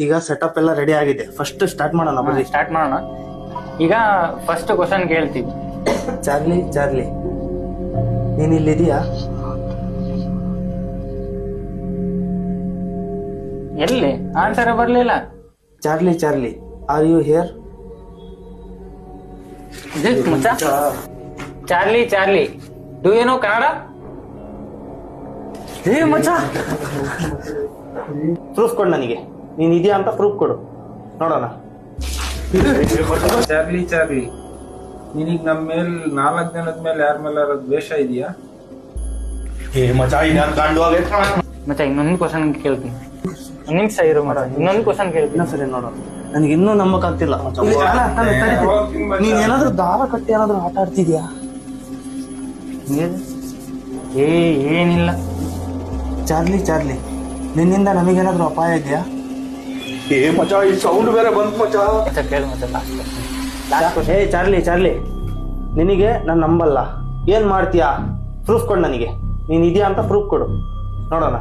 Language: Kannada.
ಈಗ ಸೆಟಪ್ ಎಲ್ಲ ರೆಡಿ ಆಗಿದೆ. ಫಸ್ಟ್ ಸ್ಟಾರ್ಟ್ ಮಾಡೋಣ ಬನ್ನಿ. ಸ್ಟಾರ್ಟ್ ಮಾಡೋಣ. ಈಗ ಫಸ್ಟ್ ಕ್ವಶನ್ ಕೇಳ್ತೀವಿ. ಚಾರ್ಲಿ ಚಾರ್ಲಿ ನೀನ್ ಇಲ್ಲಿದೀಯಾ? ಎಲ್ಲಿ ಆನ್ಸರ್ ಬರ್ಲಿಲ್ಲ. Charlie Charlie are you here? Charlie Charlie do you know Kannada? ಏ ಮಚ್ಚ, ಪ್ರೂಫ್ ಕೊಡು ನನಗೆ, ನೀನ್ ಇದೆಯಾ ಅಂತ ಪ್ರೂಫ್ ಕೊಡು ನೋಡೋಣ. ಚಾರ್ಲಿ ಚಾರ್ಲಿ ನಿನಗ್ ನಮ್ಮ ಮೇಲ್ 4 ಜನದ ಮೇಲೆ ಯಾರ ಮೇಲೆ ದ್ವೇಷ ಇದೆಯಾ? ಮಚ್ಚ ಇನ್ನೊಂದು ಕ್ವಶನ್ ಕೇಳ್ತೀನಿ. ನಿಮಿಷ ಇರು ಮರ, ಇನ್ನೊಂದು ಕ್ವಶನ್ ಕೇಳ್ತೀನಿ. ಸರಿ ನೋಡೋಣ. ನನಗೆ ಇನ್ನೂ ನಂಬಕ್ ಆಗ್ತಿಲ್ಲ. ನೀನ್ ಏನಾದ್ರು ದಾರ ಕಟ್ಟಿ ಏನಾದ್ರು ಆಟ ಆಡ್ತಿದ್ಯಾ? ಏನಿಲ್ಲ. ಚಾರ್ಲಿ ಚಾರ್ಲಿ ನಿನ್ನಿಂದ ನಮಗೇನಾದ್ರು ಅಪಾಯ ಇದೆಯಾ? ಸೌಂಡ್ ಬೇರೆ ಬಂತು ಮಚ್ಚ. ಕೇಳು ಮಚ್ಚ. ಏ ಚಾರ್ಲಿ ಚಾರ್ಲಿ ನಿನಗೆ ನಾನು ನಂಬಲ್ಲ. ಏನ್ ಮಾಡ್ತೀಯಾ? ಪ್ರೂಫ್ ಕೊಡು ನನಗೆ, ನೀನ್ ಇದೆಯಾ ಅಂತ ಪ್ರೂಫ್ ಕೊಡು ನೋಡೋಣ.